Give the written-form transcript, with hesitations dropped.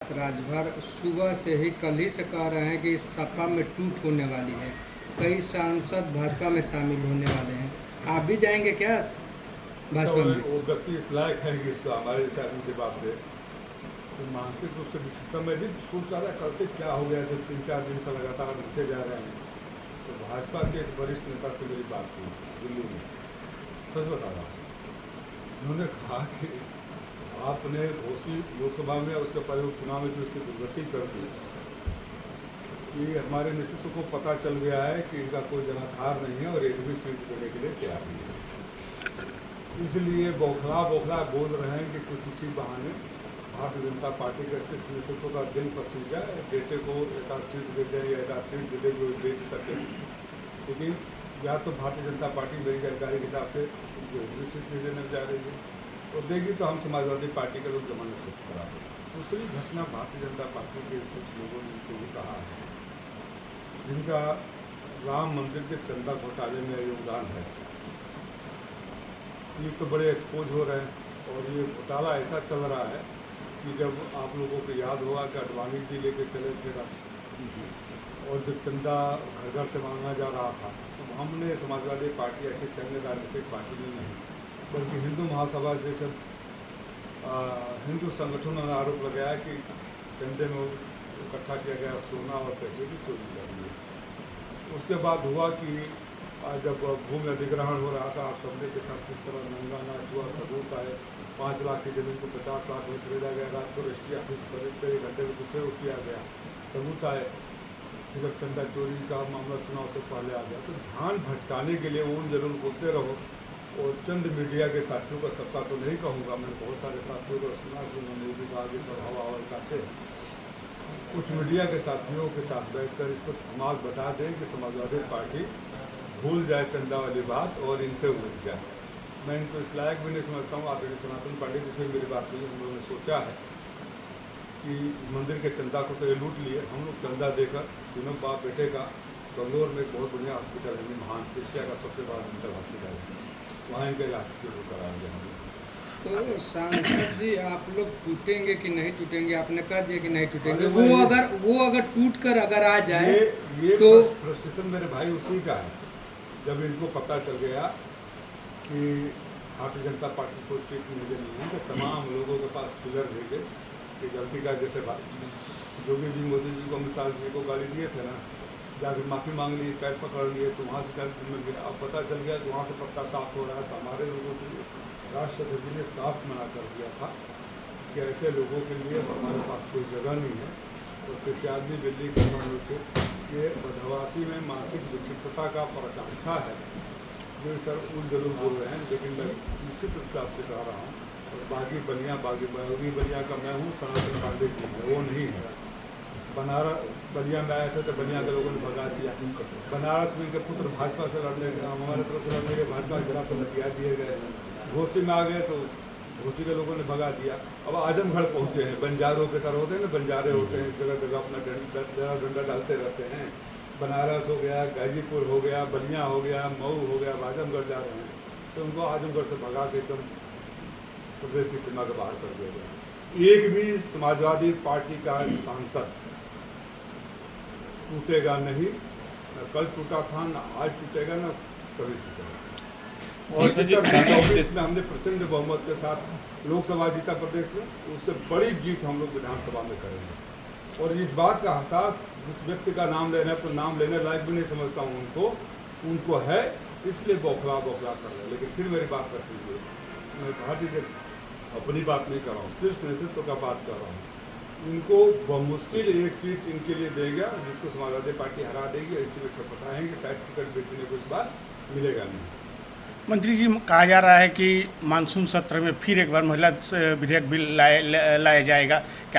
राजभर सुबह से ही कल ही से कह रहे हैं कि सपा में टूट होने वाली है। कई सांसद भाजपा में शामिल होने वाले हैं। आप भी जाएंगे क्या भाजपा में? वो व्यक्ति इस लायक है कि इसको हमारे जैसे आदमी जवाब दे। तो मानसिक रूप से विक्षिप्त मैं भी सोच रहा था कल से क्या हो गया, जब 3-4 दिन से लगातार रुके जा रहे हैं। तो भाजपा के एक वरिष्ठ नेता से मेरी बात हुई दिल्ली में, सच बता रहा हूँ। उन्होंने कहा कि आपने घोषित लोकसभा में उसके पहले उपचुनाव में जो इसकी दुर्गति कर दी, ये हमारे नेतृत्व को पता चल गया है कि इनका कोई जनाधार नहीं है और एक भी सीट देने के लिए तैयार नहीं है। इसलिए बौखला बोल रहे हैं कि कुछ इसी बहाने भारतीय जनता पार्टी के शीर्ष नेतृत्व का दिल पसीज जाए, बेटे को एक आध सीट दे दें या एक आध सीट दे दें जो बेच सके। लेकिन या तो भारतीय जनता पार्टी मेरी जानकारी के हिसाब से जो एक भी सीट नहीं देने जा रही है, और देगी तो हम समाजवादी पार्टी के लोग जमानत से करा दें। दूसरी घटना भारतीय जनता पार्टी के कुछ लोगों ने इनसे भी कहा है, जिनका राम मंदिर के चंदा घोटाले में योगदान है, ये तो बड़े एक्सपोज हो रहे हैं। और ये घोटाला ऐसा चल रहा है कि जब आप लोगों को याद होगा कि अडवाणी जी लेके चले थे और जब चंदा घर घर से मांगा जा रहा था, तो हमने समाजवादी पार्टी ऐसी अन्य राजनीतिक पार्टी में नहीं बल्कि हिंदू महासभा जैसे हिंदू संगठनों ने आरोप लगाया कि चंदे में इकट्ठा किया गया सोना और पैसे की चोरी कर दी। उसके बाद हुआ कि जब भूमि अधिग्रहण हो रहा था, आप सबने देखा किस तरह नंगा नाच हुआ। सबूत आए, 5 लाख की ज़मीन को 50 लाख में खरीदा गया, रात को रजिस्ट्री ऑफिस पर 1 घंटे में दूसरे को किया गया। सबूत आए। फिर जब चंदा चोरी का मामला चुनाव से पहले आ गया, तो ध्यान भटकाने के लिए उन जरूर बोलते रहो। और चंद मीडिया के साथियों का सबका तो नहीं कहूँगा, मैंने बहुत सारे साथियों को सुना कि उन्होंने भी कहा कि सब हवा हवा करते हैं। कुछ मीडिया के साथियों के साथ बैठकर इसको धमाल बता दें कि समाजवादी पार्टी भूल जाए चंदा वाली बात और इनसे उलझ जाए। मैं इनको इस लायक भी नहीं समझता हूँ। आदरणीय सनातन पांडे जिसमें मेरी बात हुई, हम लोगों ने सोचा है कि मंदिर के चंदा को तो ये लूट लिए, हम लोग चंदा देकर तीनों बाप बेटे का बंगलोर में एक बहुत बढ़िया हॉस्पिटल है, महान एशिया का सबसे बड़ा मेंटल हॉस्पिटल है, वहाँ इनका इलाज जरूर कराएंगे हम लोग। तो सांसद जी, आप लोग टूटेंगे कि नहीं टूटेंगे? आपने कह दिया कि नहीं टूटेंगे। अरे वो अगर टूट कर अगर आ जाए ये तो फ्रस्ट्रेशन मेरे भाई उसी का है। जब इनको पता चल गया कि भारतीय जनता पार्टी को सीट नहीं देनी है, तो तमाम लोगों के पास फिगर भेजे कि गलती का, जैसे जोगी जी मोदी जी को, अमित शाह जी को गाली दिए थे ना, जाकर माफ़ी मांग ली, पैर पकड़ लिए, तो वहाँ से गलती मिल गया। अब पता चल गया कि वहाँ से पत्ता साफ हो रहा है। तो हमारे लोगों के लिए राष्ट्रपति जी ने साफ मना कर दिया था कि ऐसे लोगों के लिए हमारे पास कोई जगह नहीं है। तो किसी आदमी बिल्ली का नोचे, ये बदहवासी में मानसिक विक्षिप्तता का पराकाष्ठा है जो इस तरह उन जरूर बोल रहे हैं। लेकिन मैं निश्चित रूप से आपसे कह रहा हूँ, और बागी बलिया का मैं हूँ, सनातन पांडे जी है, वो नहीं है। बलिया में आए थे तो बलिया के लोगों ने भगा दिया। बनारस में इनके पुत्र भाजपा से लड़ने के, हमारे तरफ से लड़ने के भाजपा के खिलाफ लतिया दिए गए। घोसी में आ गए तो घोसी के लोगों ने भगा दिया। अब आजमगढ़ पहुँचे हैं, बंजारों के तरह होते हैं ना, बंजारे होते हैं, जगह जगह अपना डंडा डालते रहते हैं। बनारस हो गया, गाजीपुर हो गया, बलिया हो गया, मऊ हो गया, आजमगढ़ जा रहे हैं। तो उनको आजमगढ़ से भगा के एकदम प्रदेश की सीमा के बाहर कर दिया गया। एक भी समाजवादी पार्टी का सांसद टूटेगा नहीं, न कल टूटा था, न आज टूटेगा, न कभी टूटेगा। और इस में हमने प्रचंड बहुमत के साथ लोकसभा जीता प्रदेश में, तो उससे बड़ी जीत हम लोग विधानसभा में करेंगे। और इस बात का एहसास जिस व्यक्ति का नाम लेना है, तो नाम लेने लायक भी नहीं समझता हूँ उनको है, इसलिए बौखला कर रहे हैं। लेकिन फिर मेरी बात रख लीजिए, मैं भारतीय अपनी बात नहीं कर रहा हूँ, सिर्फ नेतृत्व का बात कर रहा हूँ। इनको बमुश्किल एक सीट इनके लिए देगा, जिसको समाजवादी पार्टी हरा देगी। ऐसी में छटपटाएंगे, शायद टिकट बेचने को इस बार मिलेगा नहीं। मंत्री जी, कहा जा रहा है कि मानसून सत्र में फिर एक बार महिला विधेयक बिल लाया जाएगा, क्या